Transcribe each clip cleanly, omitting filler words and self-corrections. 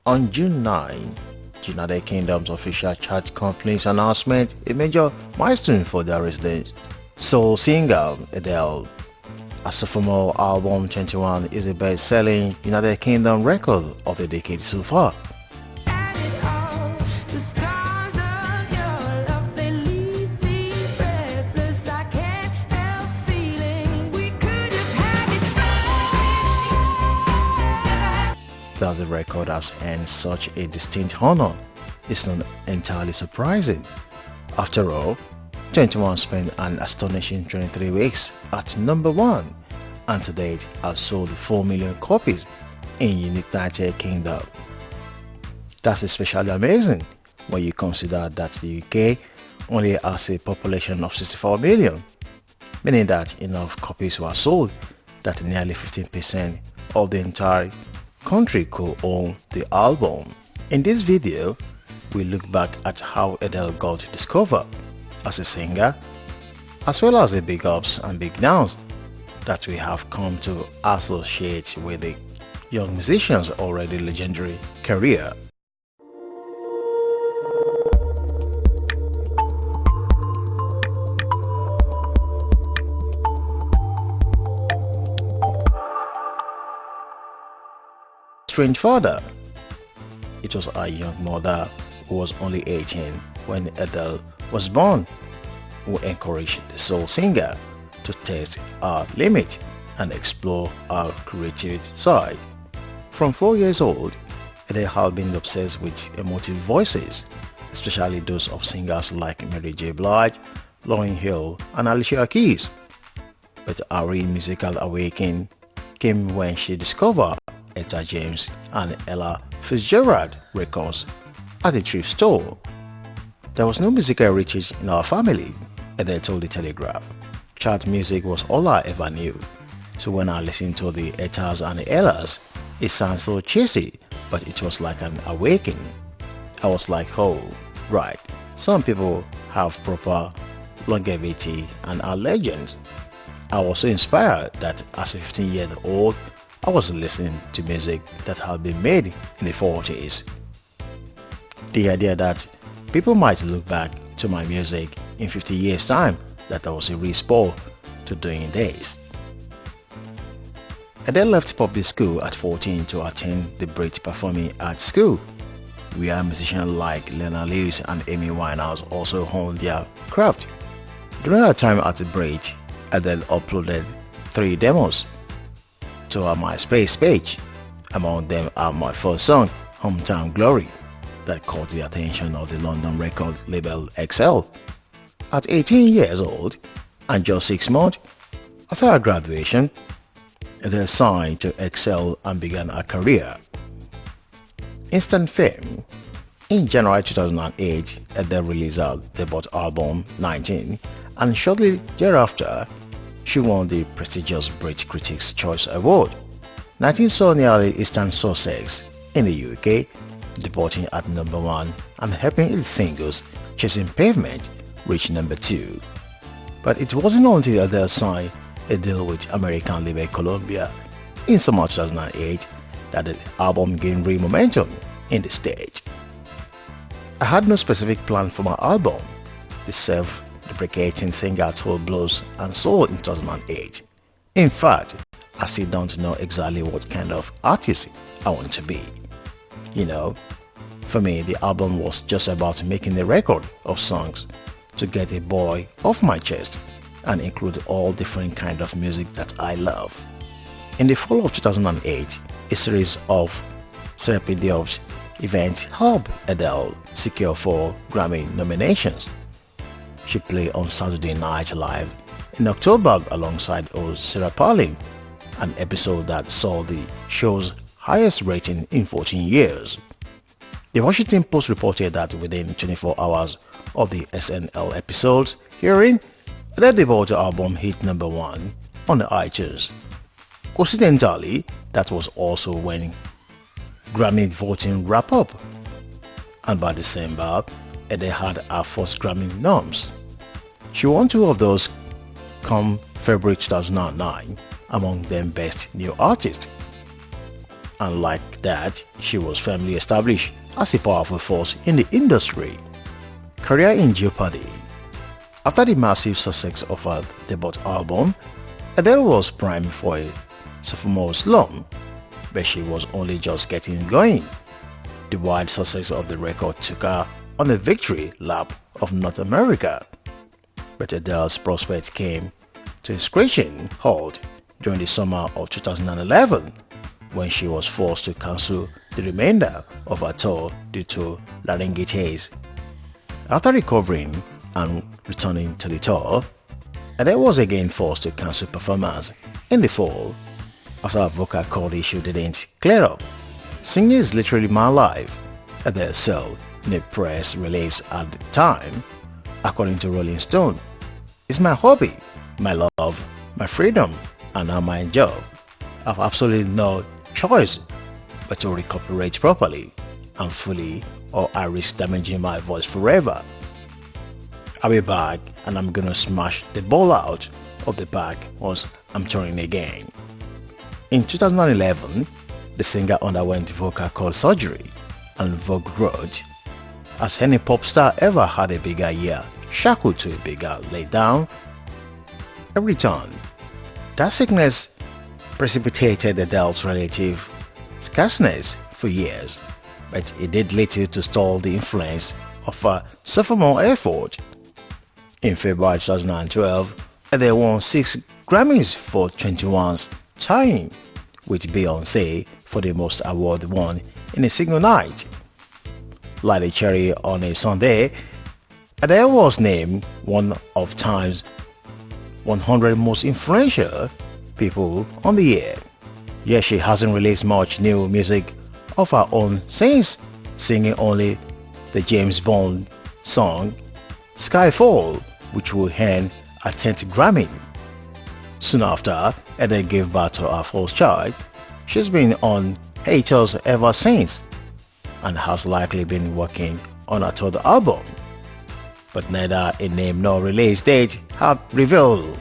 On June 9, the United Kingdom's official chart company's announcement a major milestone for their residents. Soul singer Adele, her sophomore album 21 is a best-selling United Kingdom record of the decade so far. That the record has earned such a distinct honor is not entirely surprising. After all, 21 spent an astonishing 23 weeks at number 1 and to date has sold 4 million copies in the United Kingdom. That's especially amazing when you consider that the UK only has a population of 64 million, meaning that enough copies were sold that nearly 15% of the entire country could own the album. In this video, we look back at how Adele got discovered as a singer, as well as the big ups and big downs that we have come to associate with the young musician's already legendary career. Strange father. It was our young mother, who was only 18 when Adele was born, who encouraged the soul singer to test her limit and explore her creative side. From 4 years old, Adele had been obsessed with emotive voices, especially those of singers like Mary J. Blige, Lauryn Hill, and Alicia Keys. But her real musical awakening came when she discovered Etta James and Ella Fitzgerald records at a thrift store. There was no musical heritage in our family, Adele told The Telegraph. Chart music was all I ever knew, so when I listened to the Ettas and the Ellas, it sounded so cheesy, but it was like an awakening. I was like, oh, right, some people have proper longevity and are legends. I was so inspired that as a 15-year-old, I was listening to music that had been made in the 40s. The idea that people might look back to my music in 50 years' time, that was a real spur to doing this. Adele left public school at 14 to attend the Brit Performing Arts School, where musicians like Lena Lewis and Amy Winehouse also honed their craft. During her time at the Brit, Adele uploaded 3 demos to her MySpace page. Among them are my first song, Hometown Glory, that caught the attention of the London record label XL. At 18 years old and just 6 months after her graduation, Adele signed to XL and began her career. Instant fame. In January 2008, Adele released her debut album 19, and shortly thereafter, she won the prestigious Brit Critics' Choice Award. 19 saw nearly Eastern Sussex in the UK, debuting at number 1 and helping its singles Chasing Pavement reach number 2. But it wasn't until Adele signed a deal with American label Columbia in summer 2008 that the album gained real momentum in the States. I had no specific plan for my album, the self-deprecating singer told Blues and Soul in 2008. In fact, I still don't know exactly what kind of artist I want to be. You know, for me, the album was just about making a record of songs to get a boy off my chest and include all different kinds of music that I love. In the fall of 2008, a series of serendipitous events helped Adele secure 4 Grammy nominations. She played on Saturday Night Live in October alongside host Sarah Palin, an episode that saw the show's highest rating in 14 years. The Washington Post reported that within 24 hours of the SNL episode's airing, the debut album hit number 1 on the iTunes. Coincidentally, that was also when Grammy voting wrapped up, and by December, Adele had her first Grammy noms. She won 2 of those come February 2009, among them Best New Artist. and like that, she was firmly established as a powerful force in the industry. Career in jeopardy. After the massive success of her debut album, Adele was primed for a sophomore slump, but she was only just getting going. The wide success of the record took her on a victory lap of North America, but Adele's prospects came to a screeching halt during the summer of 2011 when she was forced to cancel the remainder of her tour due to laryngitis. After recovering and returning to the tour, Adele was again forced to cancel performance in the fall after her vocal cord issue didn't clear up. Singing is literally my life, Adele said in a press release at the time. According to Rolling Stone, it's my hobby, my love, my freedom, and now my job. I have absolutely no choice but to recuperate properly and fully, or I risk damaging my voice forever. I'll be back and I'm gonna smash the ball out of the park once I'm touring again. In 2011, the singer underwent vocal cord surgery, and Vogue wrote, "Has any pop star ever had a bigger year, shackled to a bigger laydown? Every time." That sickness precipitated Adele's relative scarceness for years, but it did little to stall the influence of her sophomore effort. In February 2012, Adele won 6 Grammys for 21's, tying with Beyoncé for the most award won in a single night. Like a cherry on a Sunday, Adele was named one of Time's 100 most influential people on the year. Yet she hasn't released much new music of her own since, singing only the James Bond song Skyfall, which will earn a 10th Grammy. Soon after, Adele gave birth to her first child. She's been on hiatus ever since and has likely been working on her third album, but neither a name nor release date have revealed.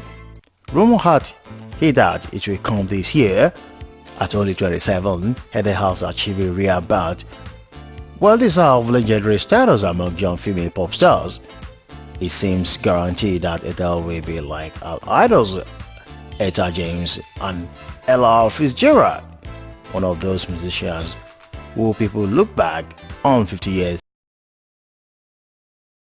Rumor had it that it will come this year. At only 27, Adele has achieved a rare birth. Well-deserved legendary status among young female pop stars. It seems guaranteed that Adele will be like her idols Etta James and Ella Fitzgerald, one of those musicians who people look back on 50 years